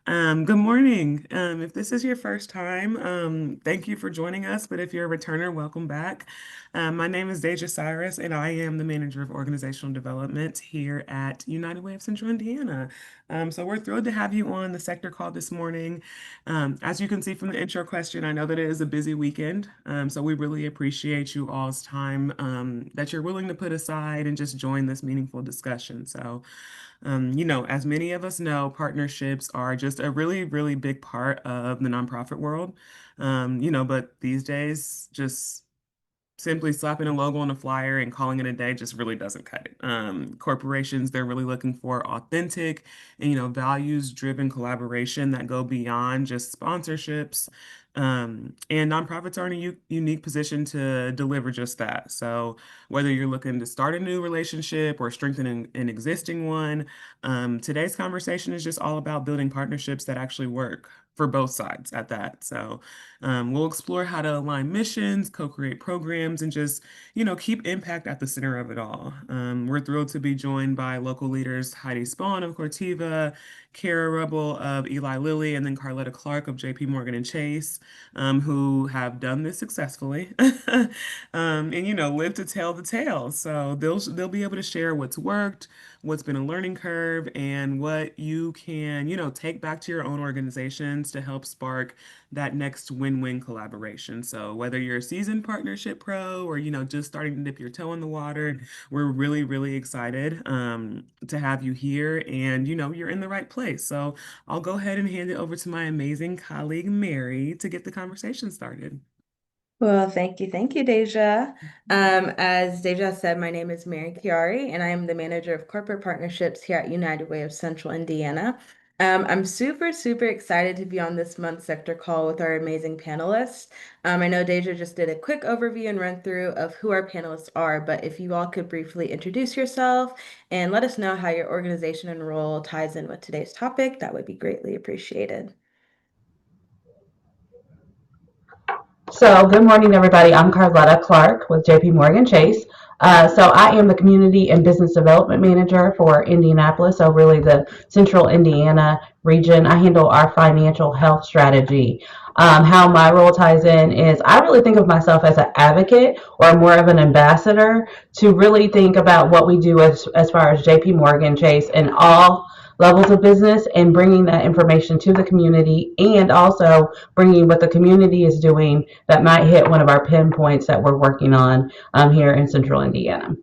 Good morning. If this is your first time, thank you for joining us. But if you're a returner, welcome back. My name is Deja Cyrus, and I am the manager of organizational development here at United Way of Central Indiana. So we're thrilled to have you on the sector call this morning. As you can see from the intro question, I know that it is a busy weekend. So we really appreciate you all's time that you're willing to put aside and just join this meaningful discussion. As many of us know, partnerships are just a really, really big part of the nonprofit world. But these days, just simply slapping a logo on a flyer and calling it a day just really doesn't cut it. Corporations, they're really looking for authentic and, values-driven collaboration that go beyond just sponsorships. And nonprofits are in a unique position to deliver just that. So whether you're looking to start a new relationship or strengthen an existing one, today's conversation is just all about building partnerships that actually work for both sides at that. We'll explore how to align missions, co-create programs, and just, keep impact at the center of it all. We're thrilled to be joined by local leaders Heidi Spawn of Cortiva, Kara Rubble of Eli Lilly, and then Carletta Clark of JP Morgan and Chase, who have done this successfully, and live to tell the tale. So they'll be able to share what's worked, what's been a learning curve, and what you can, take back to your own organizations to help spark that next win-win collaboration. So whether you're a seasoned partnership pro or, just starting to dip your toe in the water, we're really, really excited to have you here, and, you're in the right place. So I'll go ahead and hand it over to my amazing colleague, Mary, to get the conversation started. Well, thank you, Deja. As Deja said, my name is Mary Chiari, and I am the manager of corporate partnerships here at United Way of Central Indiana. I'm super excited to be on this month's sector call with our amazing panelists. I know Deja just did a quick overview and run through of who our panelists are, but if you all could briefly introduce yourself and let us know how your organization and role ties in with today's topic, that would be greatly appreciated. So, good morning, everybody. I'm Carletta Clark with JP Morgan Chase. I am the Community and Business Development Manager for Indianapolis, so really the Central Indiana region. I handle our financial health strategy. How my role ties in is I really think of myself as an advocate or more of an ambassador to really think about what we do as far as JP Morgan Chase and all levels of business and bringing that information to the community and also bringing what the community is doing that might hit one of our pinpoints that we're working on here in Central Indiana.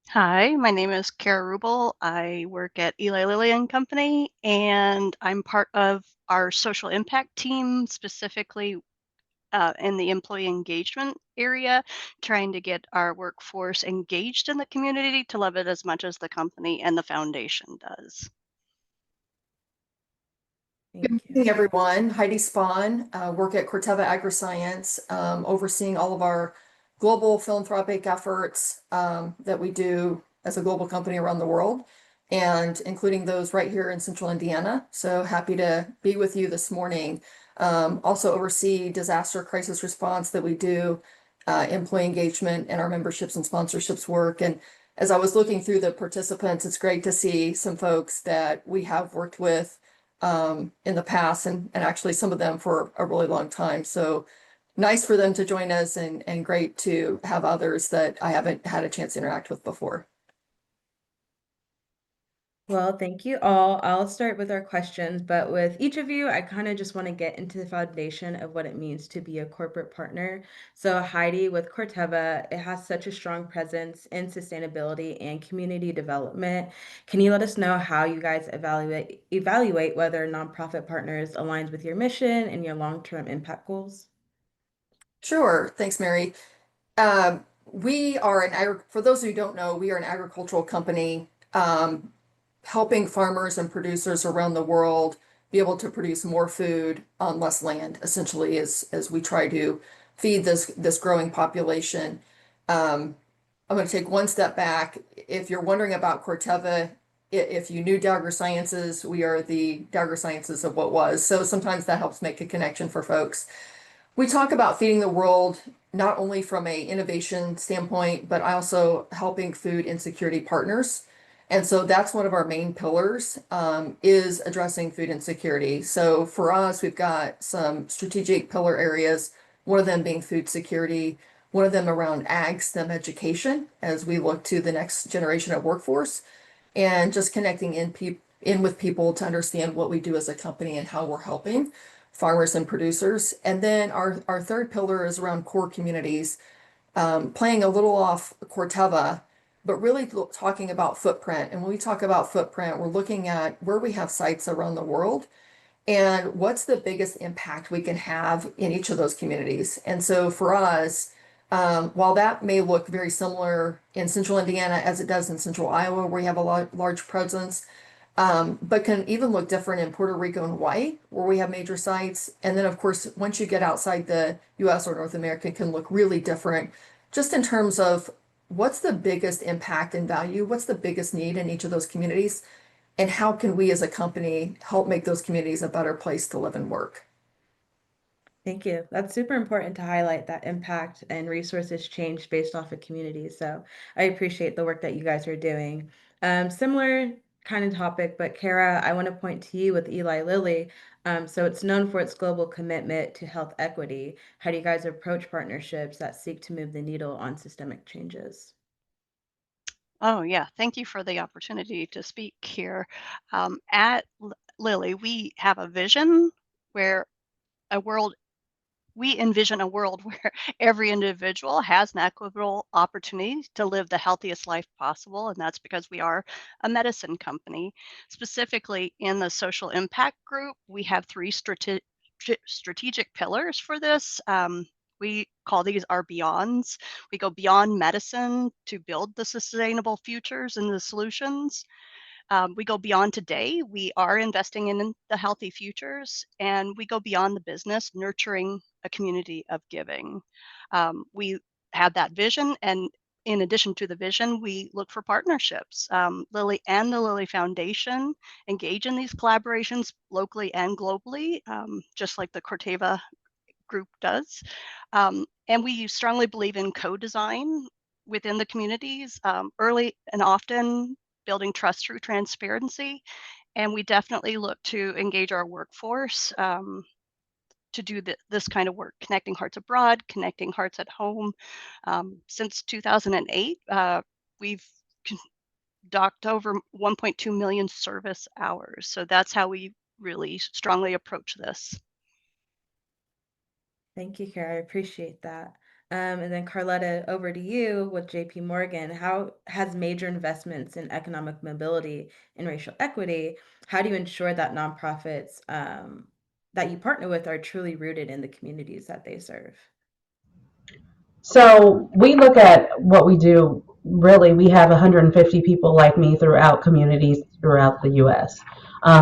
Hi, my name is Kara Rubel. I work at Eli Lilly and Company, and I'm part of our social impact team, specifically in the employee engagement area, trying to get our workforce engaged in the community to love it as much as the company and the foundation does. Good morning, everyone. Heidi Spawn, work at Corteva AgriScience, overseeing all of our global philanthropic efforts that we do as a global company around the world, and including those right here in Central Indiana. So happy to be with you this morning. Also oversee disaster crisis response that we do, employee engagement, and our memberships and sponsorships work. And as I was looking through the participants, it's great to see some folks that we have worked with in the past and actually some of them for a really long time. So nice for them to join us and great to have others that I haven't had a chance to interact with before. Well, thank you all. I'll start with our questions, but with each of you, I kind of just want to get into the foundation of what it means to be a corporate partner. So, Heidi, with Corteva, it has such a strong presence in sustainability and community development. Can you let us know how you guys evaluate whether nonprofit partners aligns with your mission and your long-term impact goals? Sure. Thanks, Mary. We are for those who don't know, we are an agricultural company helping farmers and producers around the world be able to produce more food on less land, essentially, as we try to feed this growing population. I'm going to take one step back. If you're wondering about Corteva, if you knew Dagger Sciences, we are the Dagger Sciences of what was. So sometimes that helps make a connection for folks. We talk about feeding the world not only from a innovation standpoint, but also helping food insecurity partners. And so that's one of our main pillars, is addressing food insecurity. So for us, we've got some strategic pillar areas, one of them being food security, one of them around ag STEM education as we look to the next generation of workforce, and just connecting in with people to understand what we do as a company and how we're helping farmers and producers. And then our third pillar is around core communities, playing a little off Corteva, but really talking about footprint. And when we talk about footprint, we're looking at where we have sites around the world and what's the biggest impact we can have in each of those communities. And so for us, while that may look very similar in central Indiana as it does in central Iowa, where we have a large presence, but can even look different in Puerto Rico and Hawaii, where we have major sites. And then, of course, once you get outside the US or North America, it can look really different just in terms of what's the biggest impact and value, what's the biggest need in each of those communities, and how can we as a company help make those communities a better place to live and work. Thank you. That's super important to highlight that impact and resources change based off of communities. So I appreciate the work that you guys are doing. Similar kind of topic, but Kara, I want to point to you with Eli Lilly. So it's known for its global commitment to health equity. How do you guys approach partnerships that seek to move the needle on systemic changes? Oh, yeah. Thank you for the opportunity to speak here. At Lilly, we have a vision where a world we envision a world where every individual has an equitable opportunity to live the healthiest life possible. And that's because we are a medicine company. Specifically in the social impact group, we have three strategic pillars for this. We call these our beyonds. We go beyond medicine to build the sustainable futures and the solutions. We go beyond today. We are investing in the healthy futures, and we go beyond the business, nurturing a community of giving. We have that vision, and in addition to the vision, we look for partnerships. Lilly and the Lilly Foundation engage in these collaborations locally and globally, just like the Corteva group does. And we strongly believe in co-design within the communities, early and often building trust through transparency. And we definitely look to engage our workforce to do this kind of work, connecting hearts abroad, connecting hearts at home. Since 2008, we've docked over 1.2 million service hours. So that's how we really strongly approach this. Thank you, Kara. I appreciate that. And then Carletta, over to you with JP Morgan. How has major investments in economic mobility and racial equity, how do you ensure that nonprofits that you partner with are truly rooted in the communities that they serve? So we look at what we do. Really, we have 150 people like me throughout communities throughout the U.S.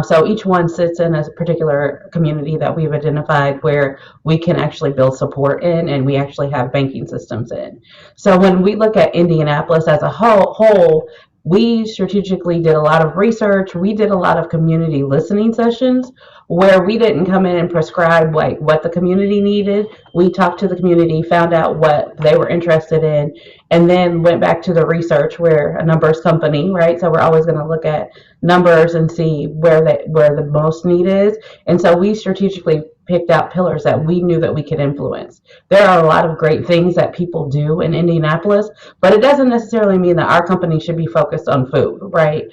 So each one sits in a particular community that we've identified where we can actually build support in, and we actually have banking systems in. So when we look at Indianapolis as a whole, we strategically did a lot of research. We did a lot of community listening sessions where we didn't come in and prescribe like what the community needed. We talked to the community, found out what they were interested in, and then went back to the research. We're a numbers company, right? So we're always going to look at numbers and see where the most need is. And so we strategically picked out pillars that we knew that we could influence. There are a lot of great things that people do in Indianapolis, but it doesn't necessarily mean that our company should be focused on food, right?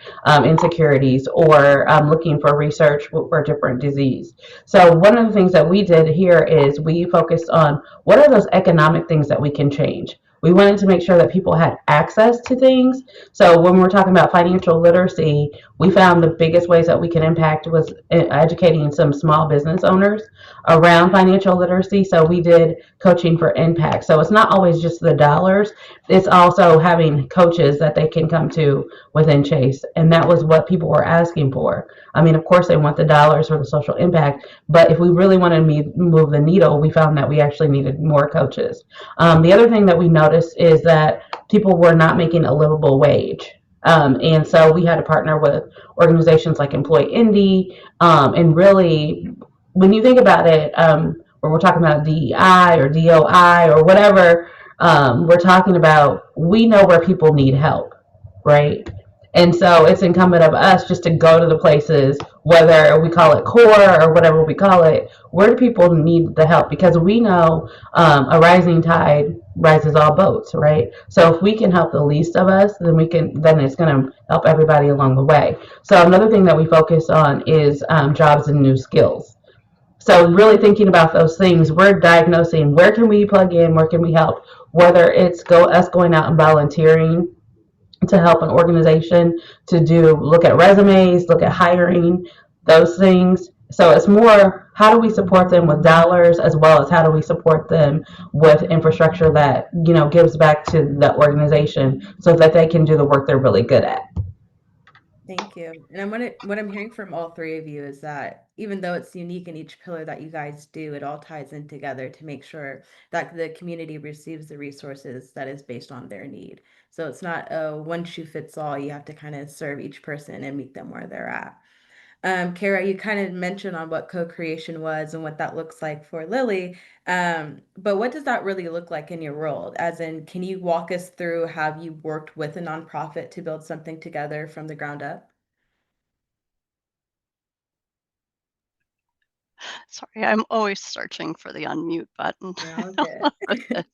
Insecurities or looking for research for different disease. So one of the things that we did here is we focused on what are those economic things that we can change. We wanted to make sure that people had access to things. So when we're talking about financial literacy, we found the biggest ways that we can impact was educating some small business owners around financial literacy. So we did coaching for impact. So it's not always just the dollars, it's also having coaches that they can come to within Chase. And that was what people were asking for. I mean, of course, they want the dollars for the social impact, but if we really wanted to move the needle, we found that we actually needed more coaches. The other thing that we noticed is that people were not making a livable wage. And so we had to partner with organizations like Employ Indy. And really, when you think about it, when we're talking about DEI or DOI or whatever we're talking about, we know where people need help, right? And so it's incumbent of us just to go to the places, whether we call it core or whatever we call it, where do people need the help? Because we know a rising tide rises all boats, right? So if we can help the least of us, then it's going to help everybody along the way. So another thing that we focus on is jobs and new skills. So really thinking about those things, we're diagnosing where can we plug in, where can we help, whether it's us going out and volunteering to help an organization to look at resumes, look at hiring, those things. So it's more how do we support them with dollars as well as how do we support them with infrastructure that gives back to the organization so that they can do the work they're really good at. Thank you. And what I'm hearing from all three of you is that even though it's unique in each pillar that you guys do, it all ties in together to make sure that the community receives the resources that is based on their need. So it's not a one shoe fits all. You have to kind of serve each person and meet them where they're at. Kara, you kind of mentioned on what co-creation was and what that looks like for Lily. But what does that really look like in your world? As in, can you walk us through how you worked with a nonprofit to build something together from the ground up? Sorry, I'm always searching for the unmute button. Yeah, okay.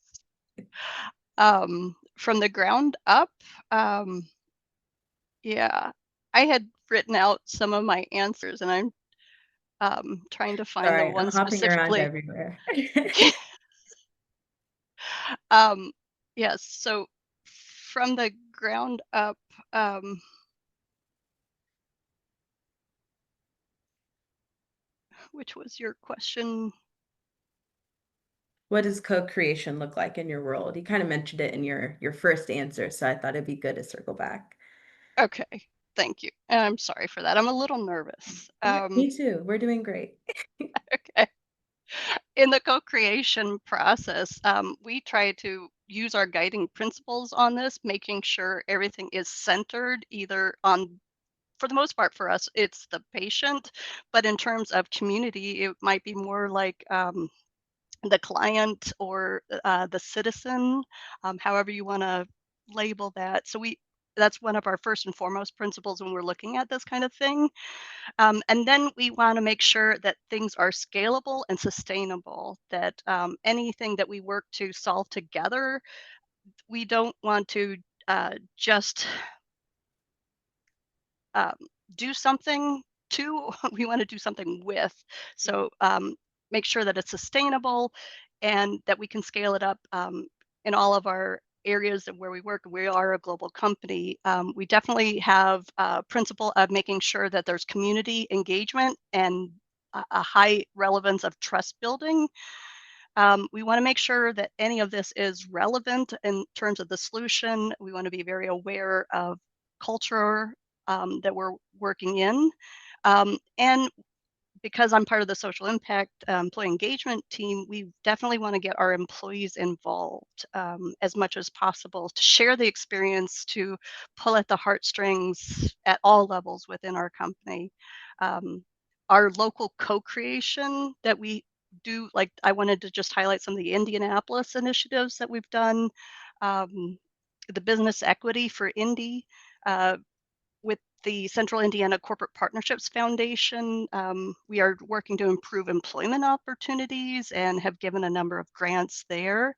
From the ground up, yeah, I had written out some of my answers, and I'm trying to find the Sorry, I'm one hopping around specifically. everywhere. Um, yes, so from the ground up, which was your question? What does co-creation look like in your world? You kind of mentioned it in your first answer, so I thought it'd be good to circle back. Okay, thank you. And I'm sorry for that. I'm a little nervous. Me too. We're doing great. Okay. In the co-creation process, we try to use our guiding principles on this, making sure everything is centered either on, for the most part for us, it's the patient, but in terms of community, it might be more like the client or the citizen, however you want to label that. So that's one of our first and foremost principles when we're looking at this kind of thing. And then we want to make sure that things are scalable and sustainable, that anything that we work to solve together, we don't want to just um, do something to, we want to do something with. So make sure that it's sustainable and that we can scale it up in all of our areas where we work. We are a global company. We definitely have a principle of making sure that there's community engagement and a high relevance of trust building. We want to make sure that any of this is relevant in terms of the solution. We want to be very aware of culture that we're working in. And because I'm part of the social impact employee engagement team, we definitely want to get our employees involved as much as possible to share the experience, to pull at the heartstrings at all levels within our company. Um, our local co-creation that we do, like I wanted to just highlight some of the Indianapolis initiatives that we've done. Um, the business equity for Indy, uh, with the Central Indiana Corporate Partnerships Foundation, we are working to improve employment opportunities and have given a number of grants there.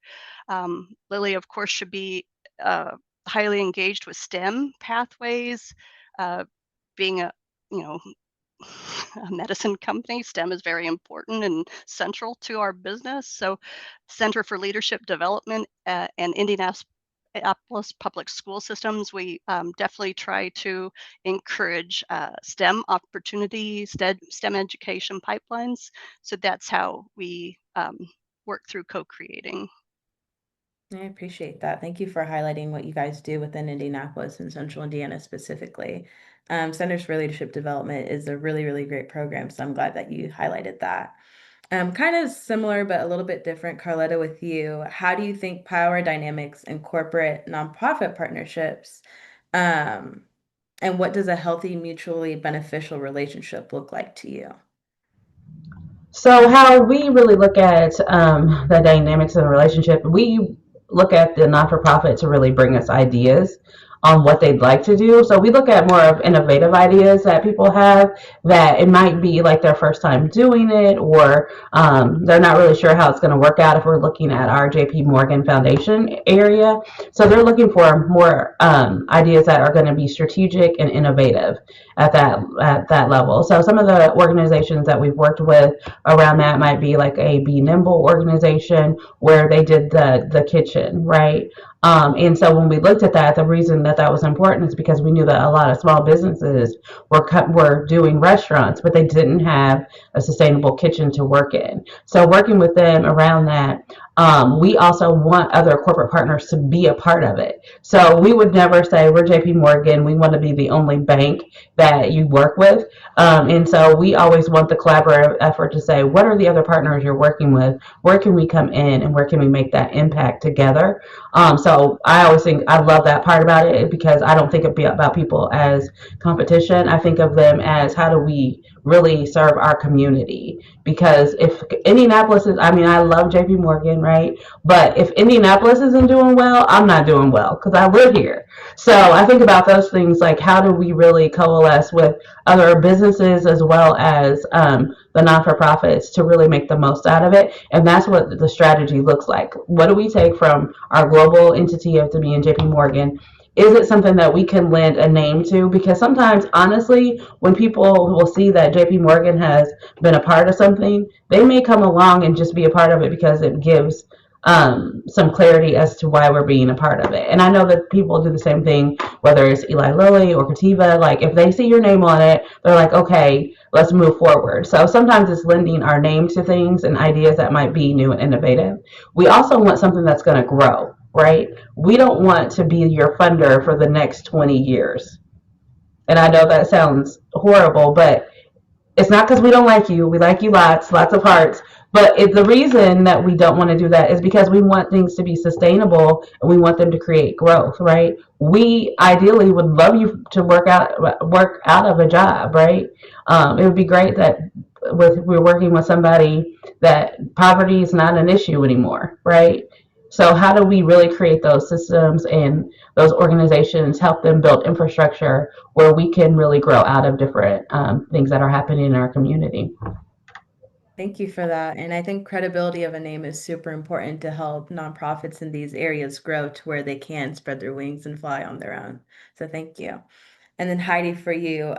Lily, of course, should be highly engaged with STEM pathways. Uh, being a, you know, a medicine company, STEM is very important and central to our business. So, Center for Leadership Development and Indianapolis public school systems, we definitely try to encourage STEM opportunities, STEM education pipelines. So that's how we work through co-creating. I appreciate that. Thank you for highlighting what you guys do within Indianapolis and Central Indiana specifically. Centers for Leadership Development is a really, really great program, so I'm glad that you highlighted that. Kind of similar, but a little bit different, Carletta, with you. How do you think power dynamics and corporate nonprofit partnerships, um, and what does a healthy, mutually beneficial relationship look like to you? So how we really look at the dynamics of the relationship, we look at the not-for-profit to really bring us ideas. on what they'd like to do. So we look at more of innovative ideas that people have, that it might be like their first time doing it, or they're not really sure how it's going to work out if we're looking at our JP Morgan Foundation area. So they're looking for more ideas that are going to be strategic and innovative at that level. So some of the organizations that we've worked with around that might be like a Be Nimble organization, where they did the kitchen, right? And so when we looked at that, the reason that that was important is because we knew that a lot of small businesses were doing restaurants, but they didn't have a sustainable kitchen to work in. So working with them around that, we also want other corporate partners to be a part of it. So we would never say we're JP Morgan, we want to be the only bank that you work with. And so we always want the collaborative effort to say, what are the other partners you're working with? Where can we come in and where can we make that impact together? So I always think I love that part about it, because I don't think about people as competition. I think of them as, how do we really serve our community? Because if Indianapolis is, I mean, I love JP Morgan, right? But if Indianapolis isn't doing well, I'm not doing well because I live here. So I think about those things, like how do we really coalesce with other businesses as well as the non-for-profits to really make the most out of it. And that's what the strategy looks like. What do we take from our global entity of to be in JP Morgan? Is it something that we can lend a name to? Because sometimes, honestly, when people will see that JP Morgan has been a part of something, they may come along and just be a part of it because it gives some clarity as to why we're being a part of it. And I know that people do the same thing, whether it's Eli Lilly or Kativa. Like, if they see your name on it, they're like, okay, let's move forward. So sometimes it's lending our name to things and ideas that might be new and innovative. We also want something that's going to grow, right? We don't want to be your funder for the next 20 years. And I know that sounds horrible, but it's not because we don't like you. We like you lots, lots of hearts. But the reason that we don't want to do that is because we want things to be sustainable and we want them to create growth, right? We ideally would love you to work out of a job, right? It would be great that we're working with somebody that poverty is not an issue anymore, right? So how do we really create those systems and those organizations, help them build infrastructure where we can really grow out of different things that are happening in our community? Thank you for that. And I think credibility of a name is super important to help nonprofits in these areas grow to where they can spread their wings and fly on their own. So thank you. And then Heidi, for you,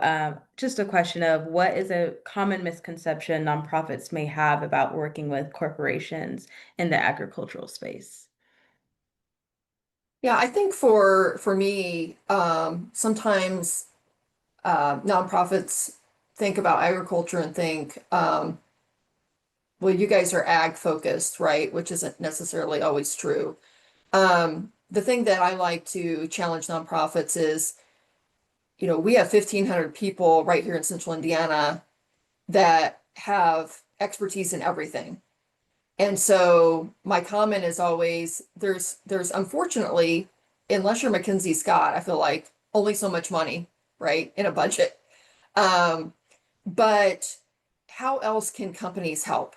just a question of what is a common misconception nonprofits may have about working with corporations in the agricultural space? Yeah, I think for me, sometimes nonprofits think about agriculture and think, well, you guys are ag focused, right? Which isn't necessarily always true. The thing that I like to challenge nonprofits is, we have 1,500 people right here in Central Indiana that have expertise in everything. And so my comment is always, there's unfortunately, unless you're Mackenzie Scott, I feel like only so much money, right, in a budget. But how else can companies help?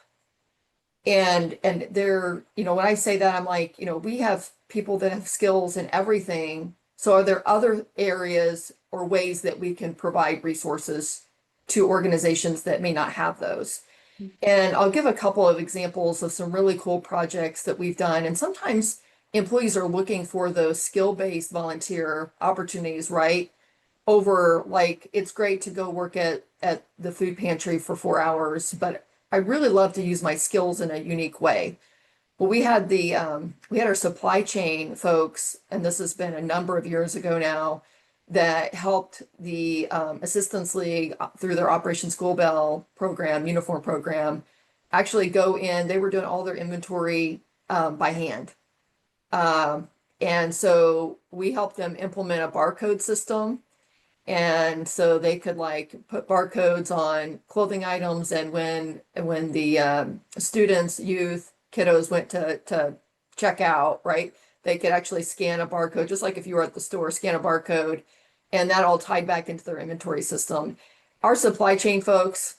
And they're, when I say that, I'm like, we have people that have skills in everything. So are there other areas or ways that we can provide resources to organizations that may not have those? And I'll give a couple of examples of some really cool projects that we've done. And sometimes employees are looking for those skill-based volunteer opportunities, right? Over, like, it's great to go work at the food pantry for 4 hours, but I really love to use my skills in a unique way. Well, we had our supply chain folks, and this has been a number of years ago now, that helped the Assistance League through their Operation School Bell program, uniform program, actually go in. They were doing all their inventory by hand. And so we helped them implement a barcode system. And so they could like put barcodes on clothing items. And when the students, youth, kiddos went to check out, right? They could actually scan a barcode, just like if you were at the store, scan a barcode, and that all tied back into their inventory system. Our supply chain folks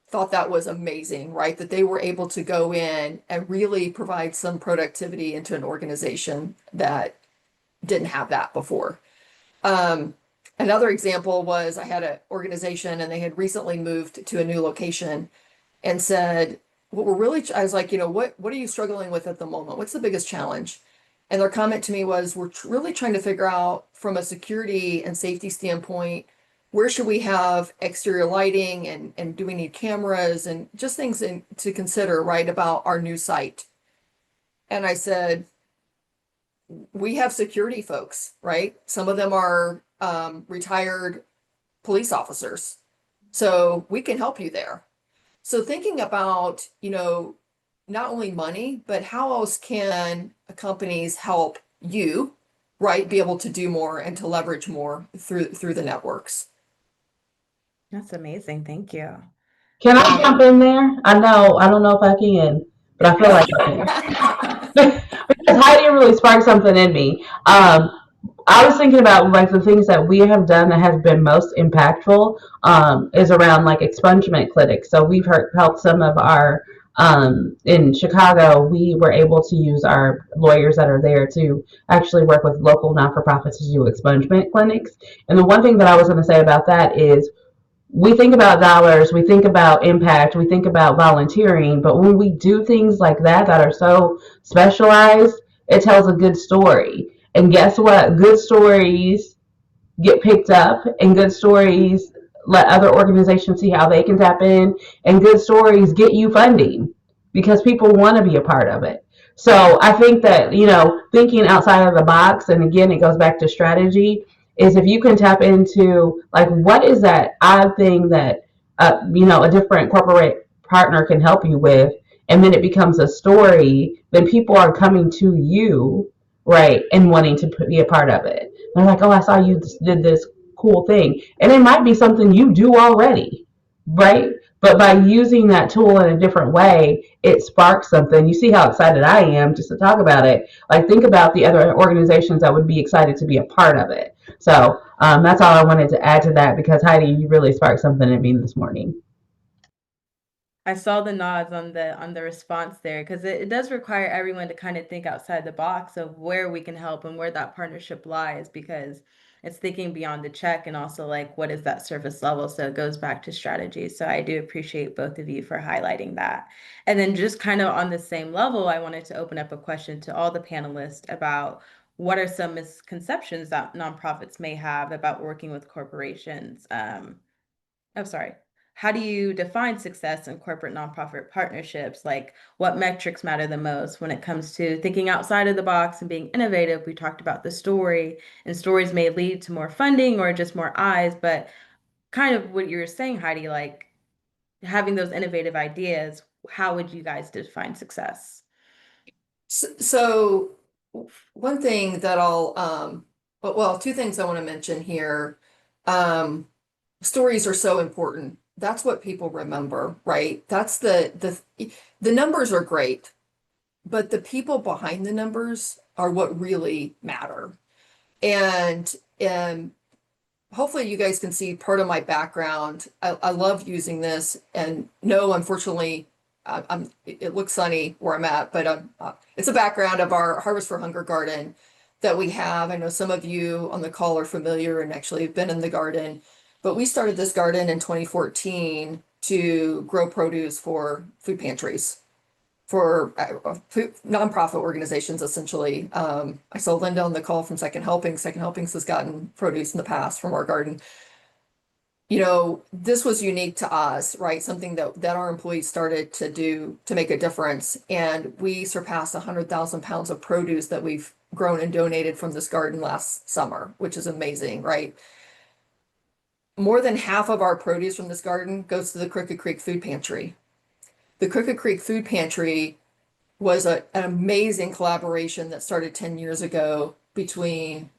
thought that was amazing, right? That they were able to go in and really provide some productivity into an organization that didn't have that before. Um, Another example was I had an organization and they had recently moved to a new location and said, what we're really, I was like, what are you struggling with at the moment? What's the biggest challenge? And their comment to me was, we're really trying to figure out from a security and safety standpoint, where should we have exterior lighting and do we need cameras and just things to consider, right, about our new site. And I said, we have security folks, right? Some of them are retired police officers. So we can help you there. So thinking about, not only money, but how else can companies help you, right, be able to do more and to leverage more through the networks. That's amazing. Thank you. Can I Um, jump in there? I don't know if I can, but I feel like I can. Because Heidi really sparked something in me. I was thinking about like the things that we have done that has been most impactful is around like expungement clinics. So we've helped some of our in Chicago. We were able to use our lawyers that are there to actually work with local non-for-profits to do expungement clinics. And the one thing that I was going to say about that is we think about dollars, we think about impact, we think about volunteering, but when we do things like that are so specialized, it tells a good story. And guess what? Good stories get picked up, and good stories let other organizations see how they can tap in, and good stories get you funding because people want to be a part of it. So I think that, thinking outside of the box, and again, it goes back to strategy, is if you can tap into like what is that odd thing that a different corporate partner can help you with, and then it becomes a story, then people are coming to you, right, and wanting to be a part of it. They're like, oh, I saw you did this cool thing. And it might be something you do already, right? But by using that tool in a different way, it sparks something. You see how excited I am just to talk about it. Like, think about the other organizations that would be excited to be a part of it. So that's all I wanted to add to that because Heidi, you really sparked something in me this morning. I saw the nods on the response there because it does require everyone to kind of think outside the box of where we can help and where that partnership lies because it's thinking beyond the check and also like what is that surface level. So it goes back to strategy. So I do appreciate both of you for highlighting that. And then just kind of on the same level, I wanted to open up a question to all the panelists about what are some misconceptions that nonprofits may have about working with corporations. Oh, sorry. How do you define success in corporate nonprofit partnerships? Like, what metrics matter the most when it comes to thinking outside of the box and being innovative? We talked about the story, and stories may lead to more funding or just more eyes, but kind of what you were saying, Heidi, like having those innovative ideas, how would you guys define success? So one thing that well, two things I want to mention here. Um, Stories are so important. That's what people remember, right? That's the numbers are great, but the people behind the numbers are what really matter. And hopefully you guys can see part of my background. I love using this, and no, unfortunately, it looks sunny where I'm at, but it's a background of our Harvest for Hunger garden that we have. I know some of you on the call are familiar and actually have been in the garden, but we started this garden in 2014 to grow produce for food pantries for nonprofit organizations, essentially. I saw Linda on the call from Second Helpings. Second Helpings has gotten produce in the past from our garden. This was unique to us, right? Something that our employees started to do to make a difference. And we surpassed 100,000 pounds of produce that we've grown and donated from this garden last summer, which is amazing, right? More than half of our produce from this garden goes to the Crooked Creek Food Pantry. The Crooked Creek Food Pantry was an amazing collaboration that started 10 years ago between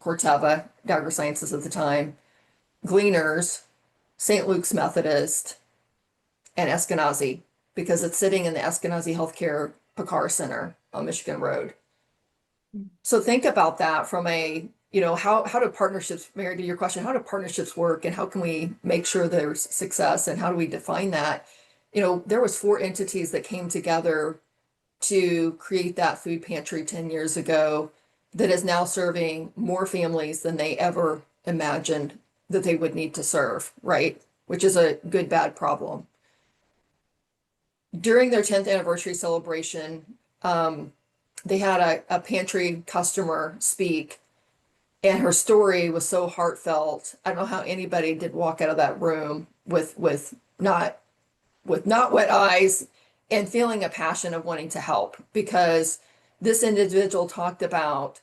Corteva, Dagger Sciences at the time, Gleaners, St. Luke's Methodist, and Eskenazi, because it's sitting in the Eskenazi Healthcare Pekar Center on Michigan Road. So think about that from how do partnerships, Mary, to your question, how do partnerships work and how can we make sure there's success and how do we define that? There was 4 entities that came together to create that food pantry 10 years ago. that is now serving more families than they ever imagined that they would need to serve, right? Which is a good, bad problem. During their 10th anniversary celebration, they had a pantry customer speak, and her story was so heartfelt. I don't know how anybody did walk out of that room with not wet eyes and feeling a passion of wanting to help, because this individual talked about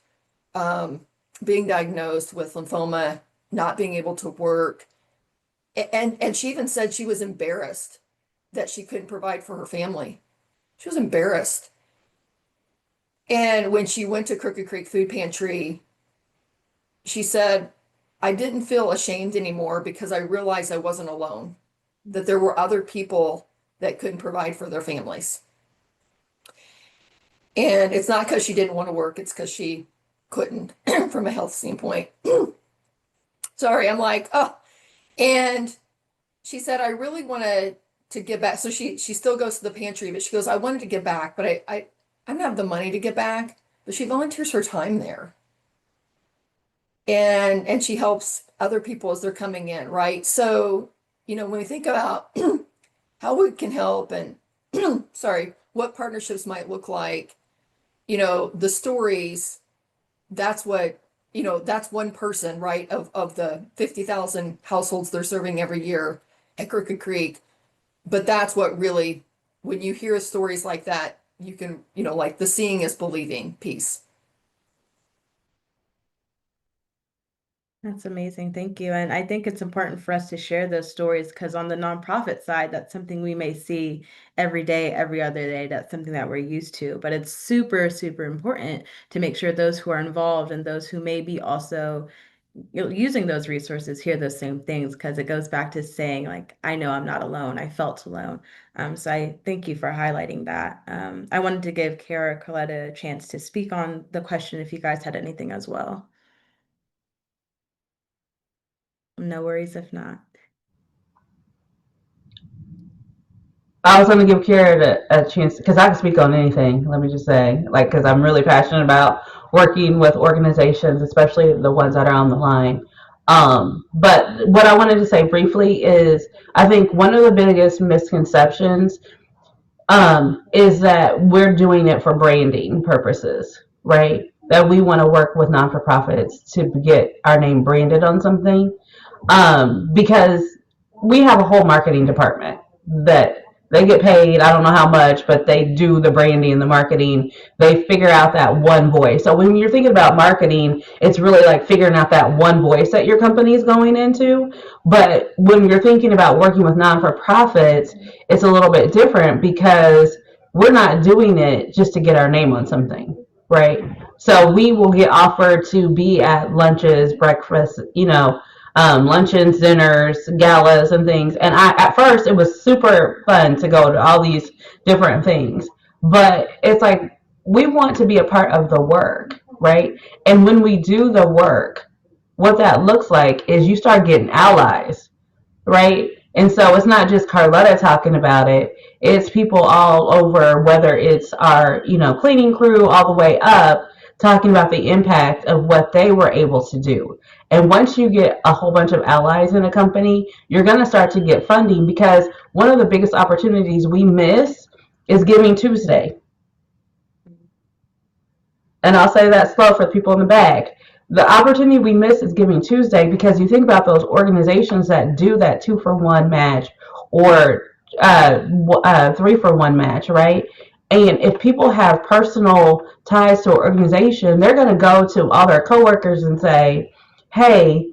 being diagnosed with lymphoma, not being able to work, and she even said she was embarrassed that she couldn't provide for her family. She was embarrassed. And when she went to Crooked Creek Food Pantry, she said, I didn't feel ashamed anymore because I realized I wasn't alone, that there were other people that couldn't provide for their families. And it's not because she didn't want to work, it's because she couldn't from a health standpoint. Sorry, I'm like, oh. And she said, I really wanted to give back. So she still goes to the pantry, but she goes, I wanted to give back, but I don't have the money to give back. But she volunteers her time there. And she helps other people as they're coming in, right? So, when we think about how we can help and sorry, what partnerships might look like, the stories, that's what, that's one person, right? Of the 50,000 households they're serving every year at Crooked Creek. But that's what really, when you hear stories like that, you can, like the seeing is believing piece. That's amazing. Thank you. And I think it's important for us to share those stories because on the nonprofit side, that's something we may see every day, every other day. That's something that we're used to. But it's super, super important to make sure those who are involved and those who may be also using those resources hear those same things because it goes back to saying, like, I know I'm not alone. I felt alone. So I thank you for highlighting that. I wanted to give Kara Coletta a chance to speak on the question if you guys had anything as well. No worries if not. I was going to give Kara a chance because I can speak on anything. Let me just say, like, because I'm really passionate about working with organizations, especially the ones that are on the line. But what I wanted to say briefly is I think one of the biggest misconceptions is that we're doing it for branding purposes, right? That we want to work with non for profits to get our name branded on something, because we have a whole marketing department that they get paid. I don't know how much, but they do the branding and the marketing. They figure out that one voice. So when you're thinking about marketing, it's really like figuring out that one voice that your company is going into. But when you're thinking about working with non-for-profits, it's a little bit different because we're not doing it just to get our name on something, right? So we will get offered to be at lunches, breakfast, luncheons, dinners, galas, and things. And at first, it was super fun to go to all these different things. But it's like we want to be a part of the work, right? And when we do the work, what that looks like is you start getting allies, right? And so it's not just Carletta talking about it. It's people all over, whether it's our, cleaning crew all the way up, talking about the impact of what they were able to do. And once you get a whole bunch of allies in a company, you're going to start to get funding because one of the biggest opportunities we miss is Giving Tuesday. And I'll say that slow for the people in the back. The opportunity we miss is Giving Tuesday because you think about those organizations that do that 2-for-1 match or 3-for-1 match, right? And if people have personal ties to an organization, they're going to go to all their coworkers and say, hey,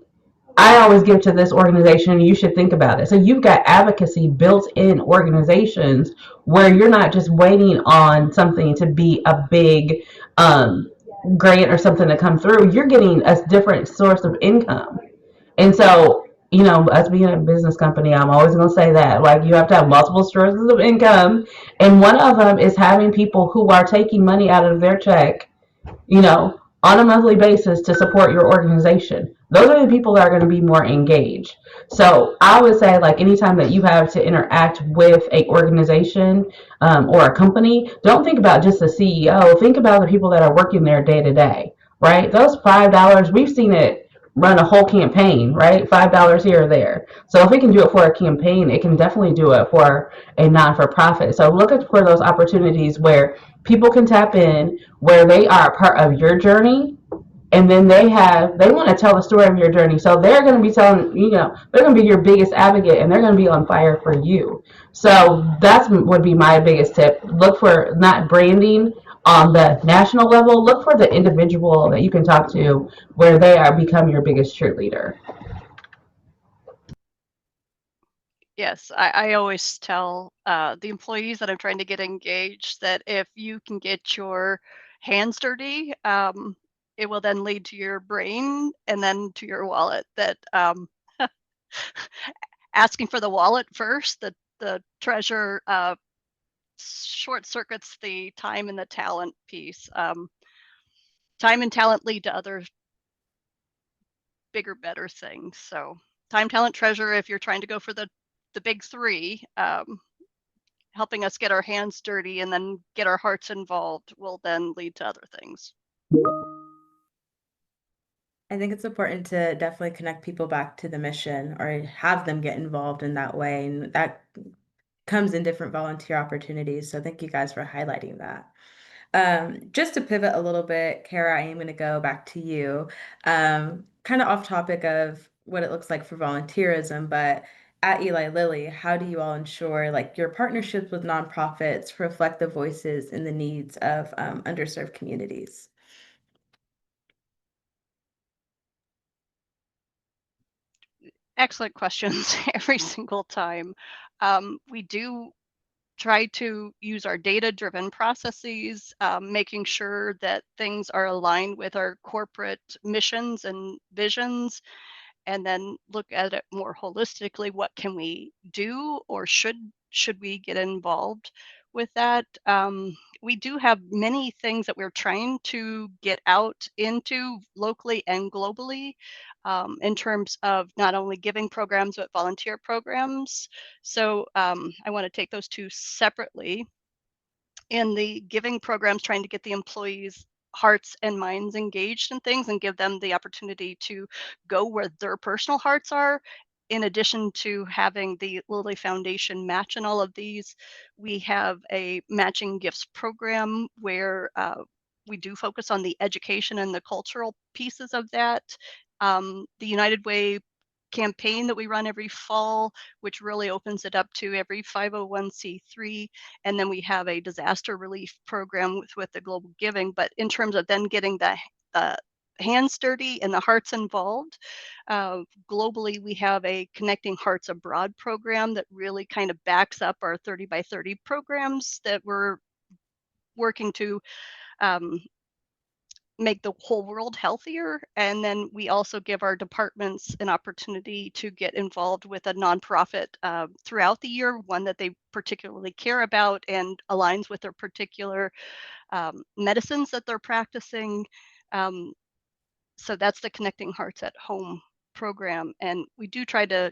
I always give to this organization, and you should think about it. So you've got advocacy built in organizations where you're not just waiting on something to be a big grant or something to come through. You're getting a different source of income. And so, us being a business company, I'm always going to say that. Like, you have to have multiple sources of income. And one of them is having people who are taking money out of their check, on a monthly basis to support your organization. Those are the people that are going to be more engaged. So I would say, like, anytime that you have to interact with a organization or a company, don't think about just the CEO. Think about the people that are working there day to day. right? Those $5, we've seen it run a whole campaign, right? $5 here or there. So if we can do it for a campaign, it can definitely do it for a non-for-profit. So look for those opportunities where people can tap in, where they are a part of your journey, and then they want to tell the story of your journey, so they're going to be telling, they're going to be your biggest advocate, and they're going to be on fire for you. So that's would be my biggest tip. Look for not branding on the national level. Look for the individual that you can talk to where they are become your biggest cheerleader. Yes, I always tell the employees that I'm trying to get engaged that if you can get your hands dirty, it will then lead to your brain and then to your wallet. That asking for the wallet first, the treasure short circuits the time and the talent piece. Time and talent lead to other bigger, better things. So time, talent, treasure. If you're trying to go for the big three, helping us get our hands dirty and then get our hearts involved will then lead to other things. I think it's important to definitely connect people back to the mission or have them get involved in that way. And that comes in different volunteer opportunities. So thank you guys for highlighting that. Just to pivot a little bit, Kara, I am going to go back to you. Kind of off topic of what it looks like for volunteerism, but at Eli Lilly, how do you all ensure like your partnerships with nonprofits reflect the voices and the needs of underserved communities? Excellent questions every single time. We do try to use our data-driven processes, making sure that things are aligned with our corporate missions and visions, and then look at it more holistically. What can we do, or should we get involved with that? We do have many things that we're trying to get out into locally and globally, in terms of not only giving programs but volunteer programs. So I want to take those two separately. In the giving programs, trying to get the employees' hearts and minds engaged in things and give them the opportunity to go where their personal hearts are. In addition to having the Lilly Foundation match in all of these, we have a matching gifts program where we do focus on the education and the cultural pieces of that. The United Way campaign that we run every fall, which really opens it up to every 501c3. And then we have a disaster relief program with the Global Giving. But in terms of then getting the hands dirty and the hearts involved, globally, we have a Connecting Hearts Abroad program that really kind of backs up our 30 by 30 programs that we're working to um, make the whole world healthier. And then we also give our departments an opportunity to get involved with a nonprofit throughout the year, one that they particularly care about and aligns with their particular medicines that they're practicing. Um, so that's the Connecting Hearts at Home program. And we do try to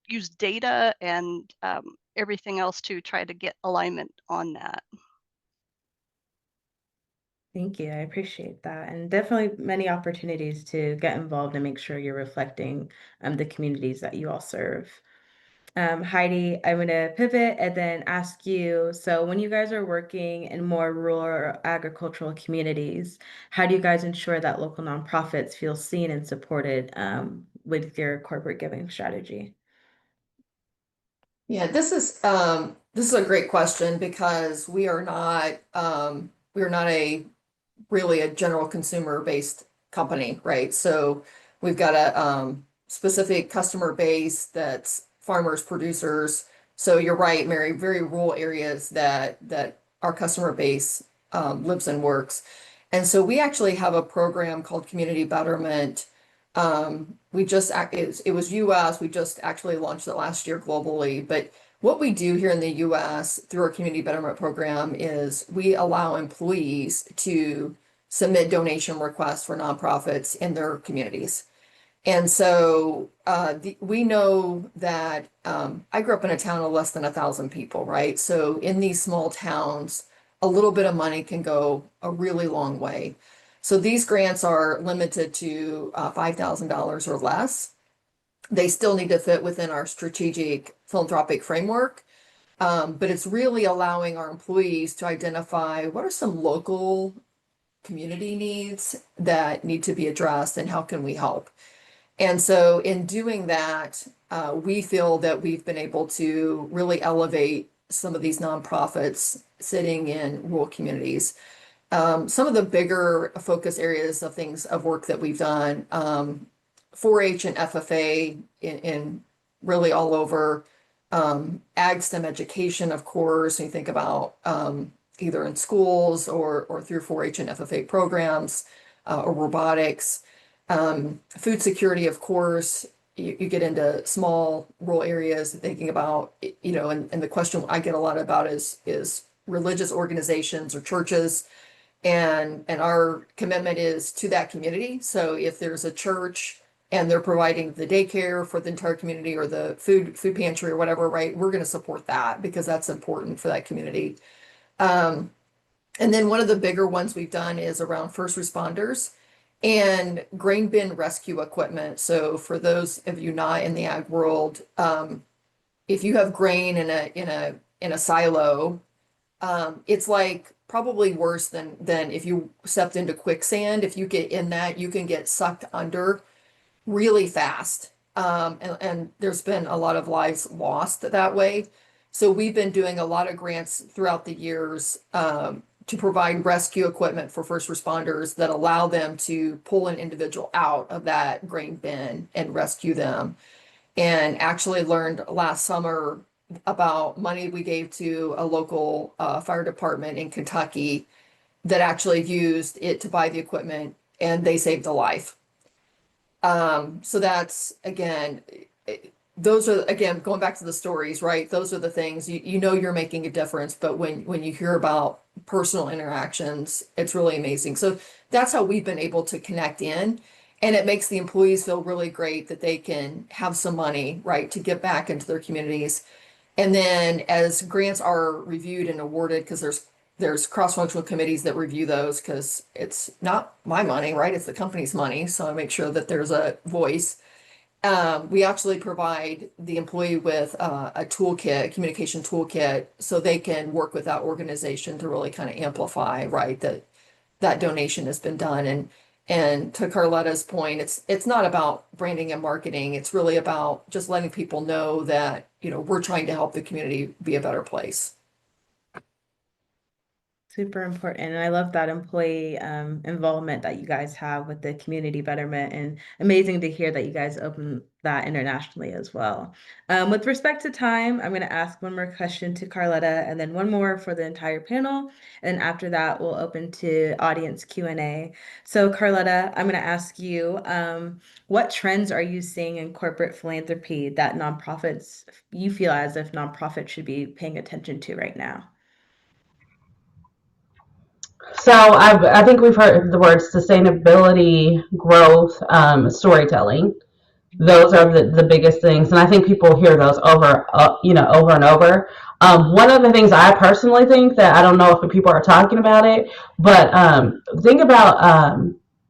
use data and everything else to try to get alignment on that. Thank you. I appreciate that. And definitely many opportunities to get involved and make sure you're reflecting the communities that you all serve. Heidi, I'm going to pivot and then ask you, so when you guys are working in more rural or agricultural communities, how do you guys ensure that local nonprofits feel seen and supported with your corporate giving strategy? Yeah, this is a great question because we are not a really a general consumer based company, right? So we've got a specific customer base that's farmers, producers. So you're right, Mary, very rural areas that our customer base lives and works. And so we actually have a program called Community Betterment. It was US, we just actually launched it last year globally, but what we do here in the US through our Community Betterment Program is we allow employees to submit donation requests for nonprofits in their communities. And so we know that I grew up in a town of less than 1,000 people, right? So in these small towns, a little bit of money can go a really long way. So these grants are limited to $5,000 or less. They still need to fit within our strategic philanthropic framework, but it's really allowing our employees to identify what are some local community needs that need to be addressed and how can we help. And so in doing that, we feel that we've been able to really elevate some of these nonprofits sitting in rural communities. Some of the bigger focus areas of things of work that we've done, 4-H and FFA in really all over, ag STEM education, of course, when you think about either in schools or through 4-H and FFA programs, or robotics, food security, of course. You get into small rural areas, thinking about, and the question I get a lot about is religious organizations or churches. And our commitment is to that community. So if there's a church and they're providing the daycare for the entire community or the food pantry or whatever, right, we're going to support that because that's important for that community. And then one of the bigger ones we've done is around first responders and grain bin rescue equipment. So for those of you not in the ag world, if you have grain in a silo, it's like probably worse than if you stepped into quicksand. If you get in that, you can get sucked under really fast. And there's been a lot of lives lost that way. So we've been doing a lot of grants throughout the years to provide rescue equipment for first responders that allow them to pull an individual out of that grain bin and rescue them. And actually learned last summer about money we gave to a local fire department in Kentucky that actually used it to buy the equipment and they saved a life. So that's again, those are again going back to the stories, right? Those are the things you know you're making a difference, but when you hear about personal interactions, it's really amazing. So that's how we've been able to connect in. And it makes the employees feel really great that they can have some money, right, to give back into their communities. And then as grants are reviewed and awarded, because there's cross-functional committees that review those because it's not my money, right? It's the company's money. So I make sure that there's a voice. We actually provide the employee with a toolkit, a communication toolkit, so they can work with that organization to really kind of amplify, right, that donation has been done. And to Carletta's point, it's not about branding and marketing. It's really about just letting people know that, we're trying to help the community be a better place. Super important. And I love that employee involvement that you guys have with the community betterment, and amazing to hear that you guys open that internationally as well. With respect to time, I'm going to ask one more question to Carletta and then one more for the entire panel. And after that, we'll open to audience Q&A. So Carletta, I'm going to ask you, what trends are you seeing in corporate philanthropy that you feel as if nonprofits should be paying attention to right now? So I think we've heard the words sustainability, growth, storytelling. Those are the biggest things, and I think people hear those over and over. One of the things I personally think that I don't know if people are talking about it, but think about.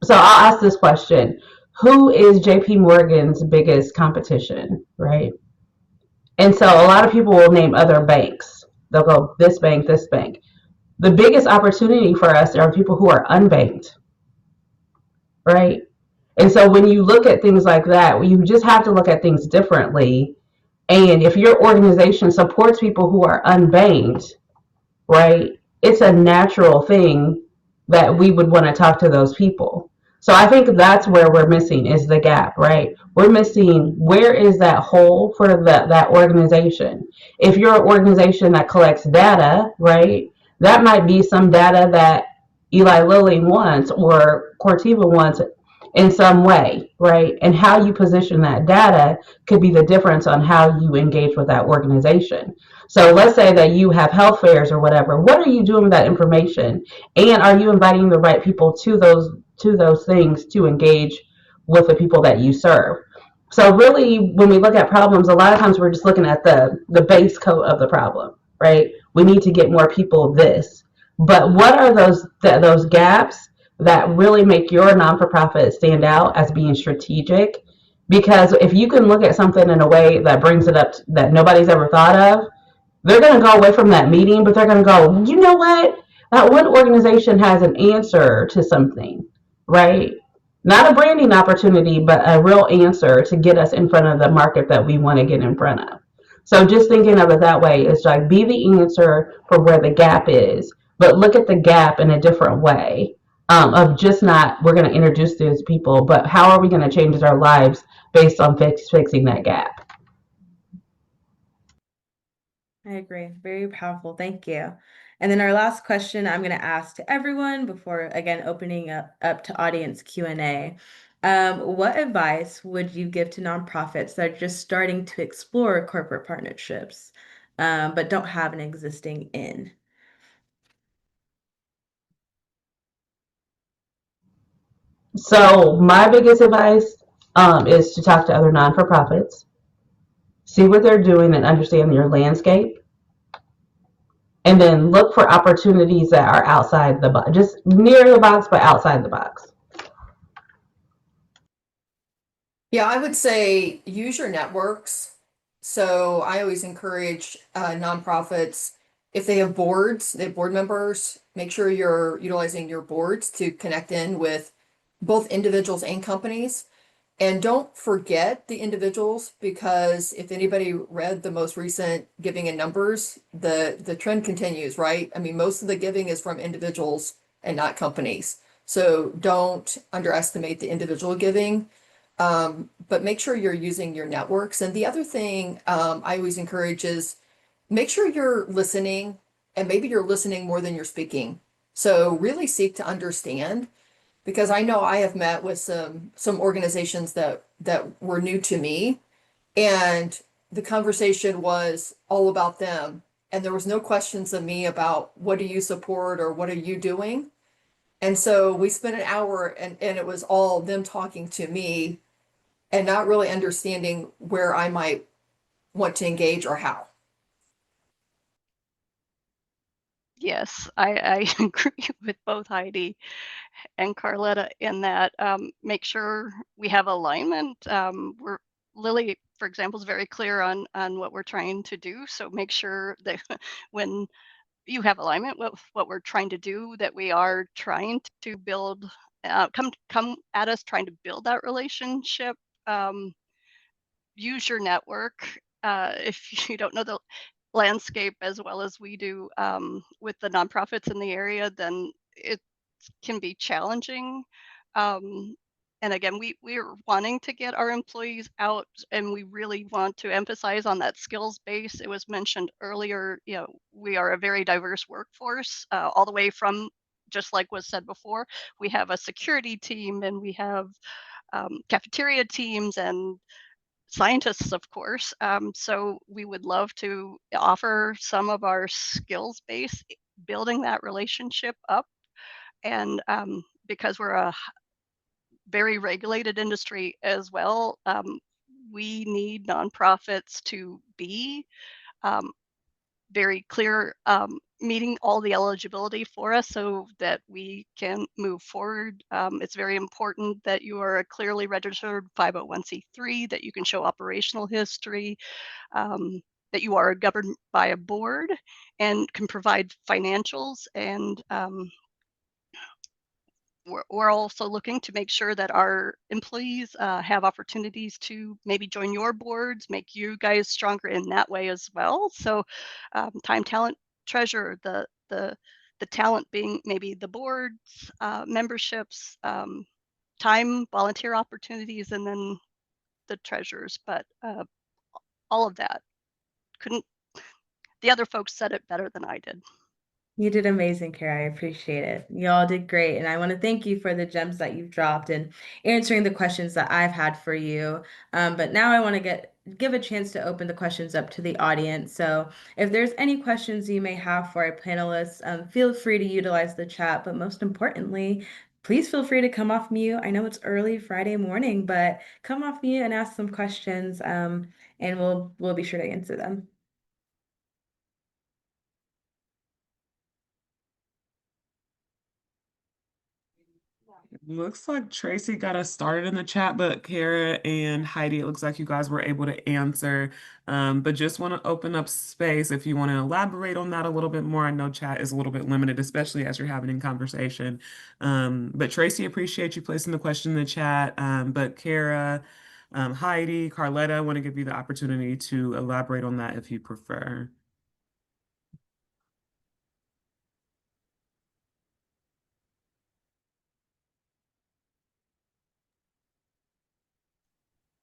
So I'll ask this question: who is J.P. Morgan's biggest competition, right? And so a lot of people will name other banks. They'll go this bank, this bank. The biggest opportunity for us are people who are unbanked, right? And so when you look at things like that, you just have to look at things differently. And if your organization supports people who are unbanked, right, it's a natural thing that we would want to talk to those people. So I think that's where we're missing is the gap, right? We're missing where is that hole for that organization. If you're an organization that collects data, right, that might be some data that Eli Lilly wants or Corteva wants in some way, right? And how you position that data could be the difference on how you engage with that organization. So let's say that you have health fairs or whatever. What are you doing with that information? And are you inviting the right people to those things to engage with the people that you serve? So really, when we look at problems, a lot of times we're just looking at the base coat of the problem, right? We need to get more people this. But what are those gaps that really make your non-for-profit stand out as being strategic. Because if you can look at something in a way that brings it up that nobody's ever thought of, they're going to go away from that meeting, but they're going to go, you know what? That one organization has an answer to something, right? Not a branding opportunity, but a real answer to get us in front of the market that we want to get in front of. So just thinking of it that way is like be the answer for where the gap is, but look at the gap in a different way. Of just not we're going to introduce those people, but how are we going to change our lives based on fixing that gap? I agree. Very powerful. Thank you. And then our last question I'm going to ask to everyone before again opening up to audience Q&A. What advice would you give to nonprofits that are just starting to explore corporate partnerships, but don't have an existing in? So my biggest advice is to talk to other non-for-profits, see what they're doing and understand your landscape, and then look for opportunities that are outside the box, just near the box, but outside the box. Yeah, I would say use your networks. So I always encourage nonprofits, if they have boards, they have board members, make sure you're utilizing your boards to connect in with both individuals and companies. And don't forget the individuals, because if anybody read the most recent Giving in Numbers, the trend continues, right? I mean, most of the giving is from individuals and not companies. So don't underestimate the individual giving. But make sure you're using your networks. And the other thing I always encourage is make sure you're listening, and maybe you're listening more than you're speaking. So really seek to understand, because I know I have met with some organizations that were new to me, and the conversation was all about them, and there was no questions of me about what do you support or what are you doing. And so we spent an hour, and it was all them talking to me and not really understanding where I might want to engage or how. Yes, I agree with both Heidi and Carletta in that make sure we have alignment. We're Lily, for example, is very clear on what we're trying to do. So make sure that when you have alignment with what we're trying to do, that we are trying to build, come at us trying to build that relationship. Um, Use your network. If you don't know the landscape as well as we do with the nonprofits in the area, then it can be challenging. Um, and again, we're wanting to get our employees out, and we really want to emphasize on that skills base. It was mentioned earlier, we are a very diverse workforce, all the way from, just like was said before, we have a security team, and we have cafeteria teams and scientists, of course. So we would love to offer some of our skills base, building that relationship up. And because we're a very regulated industry as well, we need nonprofits to be um, very clear, meeting all the eligibility for us so that we can move forward. It's very important that you are a clearly registered 501c3, that you can show operational history, that you are governed by a board and can provide financials. And we're also looking to make sure that our employees have opportunities to maybe join your boards, make you guys stronger in that way as well. So time, talent, treasure, the talent being maybe the boards, memberships, time, volunteer opportunities, and then the treasures. But all of that, couldn't the other folks said it better than I did. You did amazing, Kara. I appreciate it. You all did great. And I want to thank you for the gems that you've dropped and answering the questions that I've had for you. But now I want to give a chance to open the questions up to the audience. So if there's any questions you may have for our panelists, feel free to utilize the chat. But most importantly, please feel free to come off mute. I know it's early Friday morning, but come off mute and ask some questions, and we'll be sure to answer them. Looks like Tracy got us started in the chat, but Kara and Heidi, it looks like you guys were able to answer. But just want to open up space if you want to elaborate on that a little bit more. I know chat is a little bit limited, especially as you're having in conversation. But Tracy, appreciate you placing the question in the chat. But Kara, Heidi, Carletta, I want to give you the opportunity to elaborate on that if you prefer.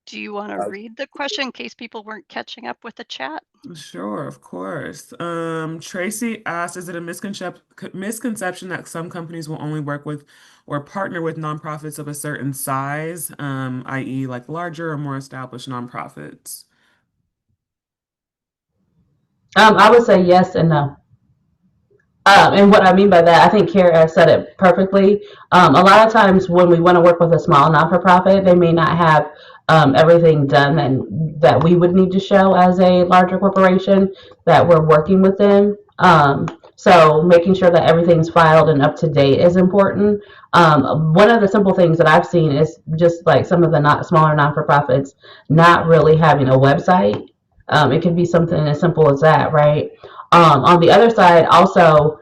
Do you want to read the question in case people weren't catching up with the chat? Sure, of course. Tracy asked, is it a misconception that some companies will only work with or partner with nonprofits of a certain size, i.e., like larger or more established nonprofits? I would say yes and no. And what I mean by that, I think Kara said it perfectly. A lot of times when we want to work with a small non for profit, they may not have everything done that we would need to show as a larger corporation that we're working with them. So making sure that everything's filed and up to date is important. One of the simple things that I've seen is just like some of the not smaller non for profits not really having a website. It could be something as simple as that, right? On the other side, also,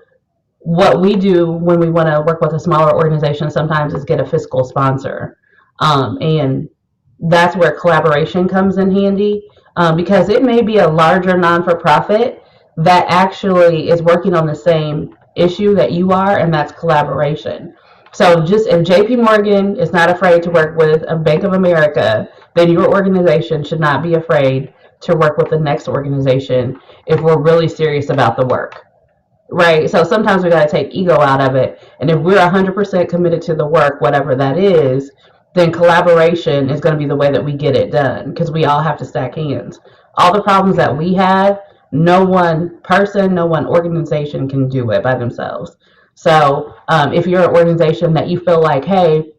what we do when we want to work with a smaller organization sometimes is get a fiscal sponsor. And that's where collaboration comes in handy because it may be a larger non for profit that actually is working on the same issue that you are, and that's collaboration. So, just if JP Morgan is not afraid to work with a Bank of America, then your organization should not be afraid to work with the next organization if we're really serious about the work, right? So sometimes we got to take ego out of it. And if we're 100% committed to the work, whatever that is, then collaboration is going to be the way that we get it done because we all have to stack hands. All the problems that we have, no one person, no one organization can do it by themselves. So if you're an organization that you feel like, hey,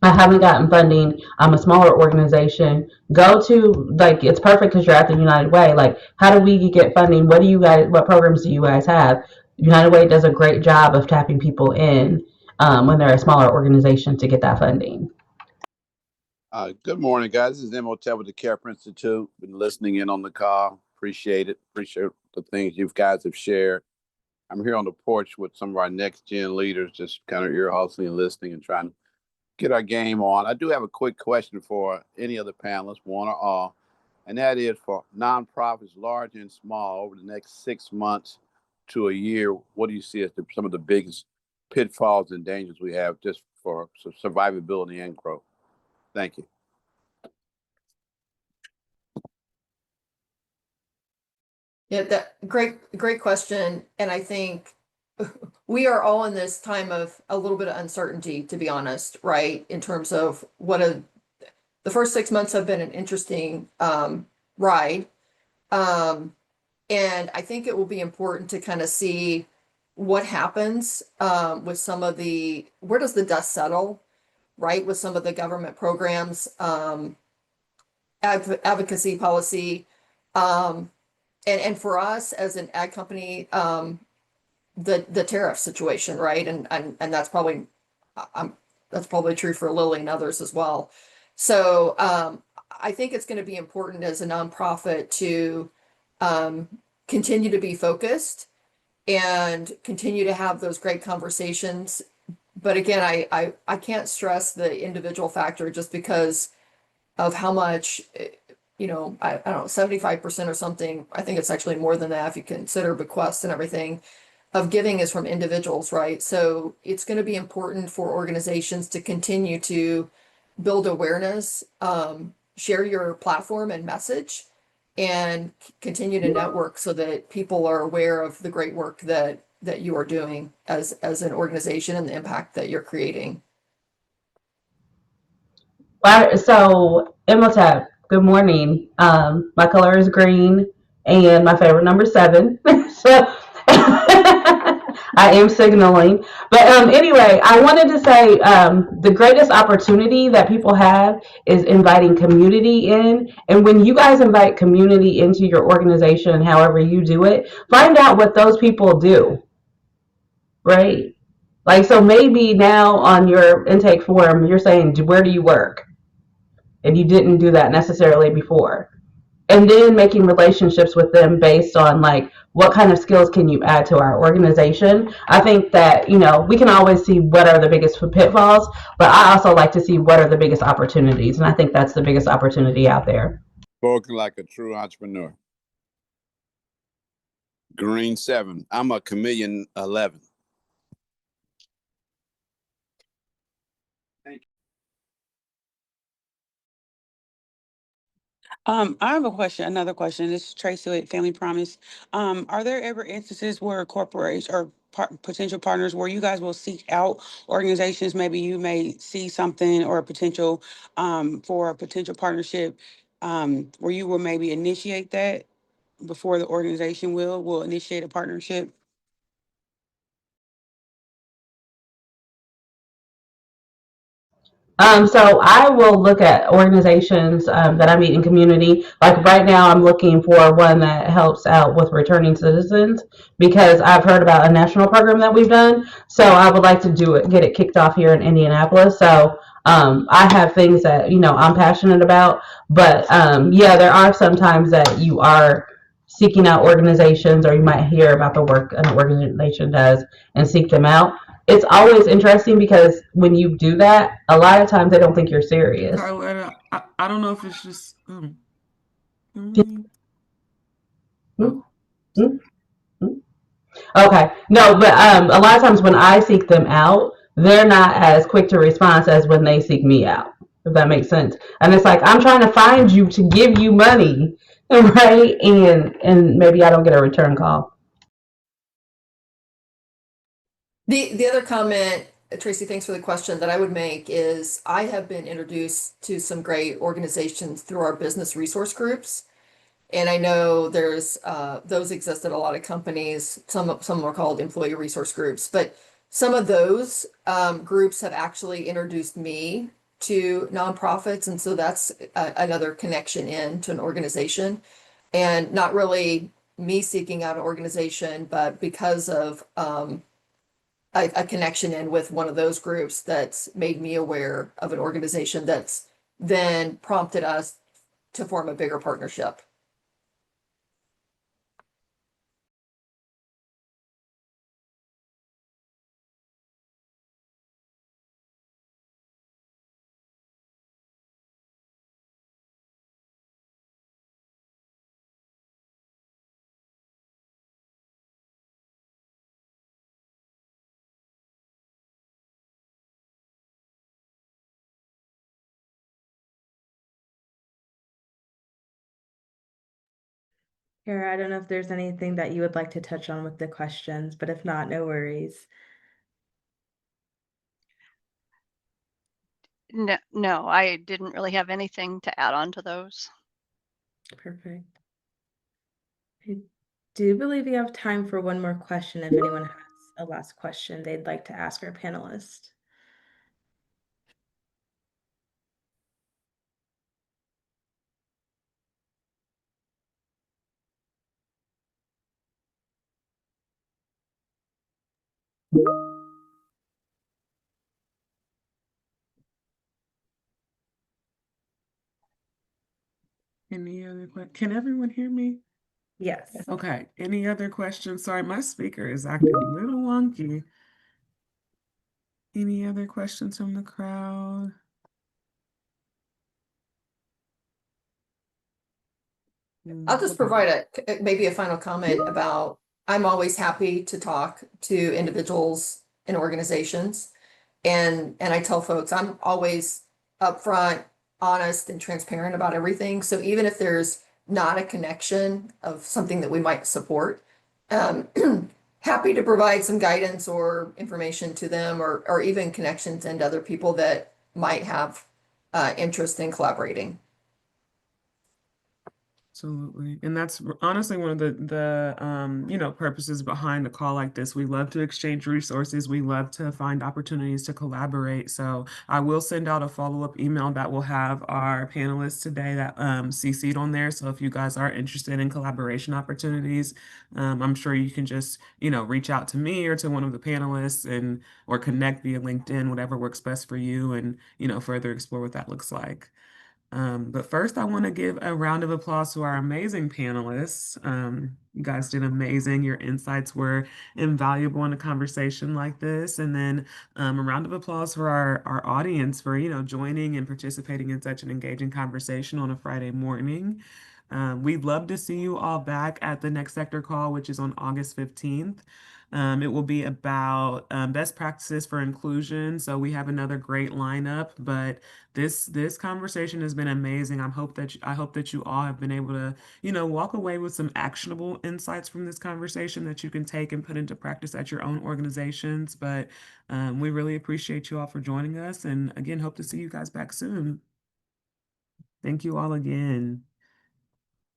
I haven't gotten funding. I'm a smaller organization. Go to, like, it's perfect because you're at the United Way. Like, how do we get funding? What programs do you guys have? United Way does a great job of tapping people in when they're a smaller organization to get that funding. Good morning, guys. This is Imhotep with the Care Institute. Been listening in on the call. Appreciate it. Appreciate the things you guys have shared. I'm here on the porch with some of our next gen leaders, just kind of ear hustling and listening and trying to get our game on. I do have a quick question for any of the panelists, one or all, and that is for nonprofits, large and small, over the next 6 months to a year. What do you see as some of the biggest pitfalls and dangers we have just for survivability and growth? Thank you. Yeah, that great question. And I think we are all in this time of a little bit of uncertainty, to be honest, right? In terms of the first 6 months have been an interesting ride. And I think it will be important to kind of see what happens with some of where does the dust settle, right? With some of the government programs, advocacy policy, and for us as an ag company, the tariff situation, right? And that's probably true for Lily and others as well. So I think it's going to be important as a nonprofit to continue to be focused and continue to have those great conversations. But again, I can't stress the individual factor just because of how much, I don't know, 75% or something. I think it's actually more than that if you consider bequests and everything of giving is from individuals, right? So it's going to be important for organizations to continue to build awareness, share your platform and message, and continue to network so that people are aware of the great work that you are doing as an organization and the impact that you're creating. So, Imhotep, good morning. My color is green and my favorite number 7. So, I am signaling. But anyway, I wanted to say the greatest opportunity that people have is inviting community in. And when you guys invite community into your organization, however you do it, find out what those people do, right? Like, so maybe now on your intake form, you're saying, where do you work? And you didn't do that necessarily before. And then making relationships with them based on like what kind of skills can you add to our organization. I think that, we can always see what are the biggest pitfalls, but I also like to see what are the biggest opportunities. And I think that's the biggest opportunity out there. Spoken like a true entrepreneur. Green 7. I'm a chameleon 11. I have a question, another question. This is Tracy with Family Promise. Are there ever instances where corporations or potential partners where you guys will seek out organizations? Maybe you may see something or a potential for a potential partnership where you will maybe initiate that before the organization will initiate a partnership. So I will look at organizations that I meet in community. Like right now, I'm looking for one that helps out with returning citizens because I've heard about a national program that we've done. So I would like to get it kicked off here in Indianapolis. So I have things that I'm passionate about, but yeah, there are some times that you are seeking out organizations, or you might hear about the work an organization does and seek them out. It's always interesting because when you do that, a lot of times they don't think you're serious. Carletta, I don't know if it's just mm, oh, Okay, no, but a lot of times when I seek them out, they're not as quick to respond as when they seek me out. If that makes sense, and it's like I'm trying to find you to give you money, right? And maybe I don't get a return call. The other comment, Tracy, thanks for the question, that I would make is I have been introduced to some great organizations through our business resource groups. And I know there's those exist at a lot of companies. Some are called employee resource groups, but some of those groups have actually introduced me to nonprofits, and so that's another connection in to an organization, and not really me seeking out an organization, but because of a connection in with one of those groups that's made me aware of an organization that's then prompted us to form a bigger partnership. Kara, I don't know if there's anything that you would like to touch on with the questions, but if not, no worries. No, I didn't really have anything to add on to those. Perfect. I do believe we have time for one more question if anyone has a last question they'd like to ask our panelist. any other questions? Can everyone hear me? Yes. Okay. Any other questions? Sorry, my speaker is acting a little wonky. Any other questions from the crowd? I'll just provide maybe a final comment about I'm always happy to talk to individuals and organizations. And I tell folks I'm always upfront, honest, and transparent about everything. So even if there's not a connection of something that we might support, um, happy to provide some guidance or information to them, or even connections and other people that might have interest in collaborating. Absolutely. And that's honestly one of the purposes behind a call like this. We love to exchange resources. We love to find opportunities to collaborate. So I will send out a follow-up email that will have our panelists today that CC'd on there. So if you guys are interested in collaboration opportunities, I'm sure you can just, reach out to me or to one of the panelists and or connect via LinkedIn, whatever works best for you, and, further explore what that looks like. But first, I want to give a round of applause to our amazing panelists. You guys did amazing. Your insights were invaluable in a conversation like this. And then a round of applause for our audience for, joining and participating in such an engaging conversation on a Friday morning. We'd love to see you all back at the next sector call, which is on August 15th. It will be about best practices for inclusion. So we have another great lineup, but this conversation has been amazing. I hope that you all have been able to, walk away with some actionable insights from this conversation that you can take and put into practice at your own organizations. But we really appreciate you all for joining us, and again, hope to see you guys back soon. Thank you all again.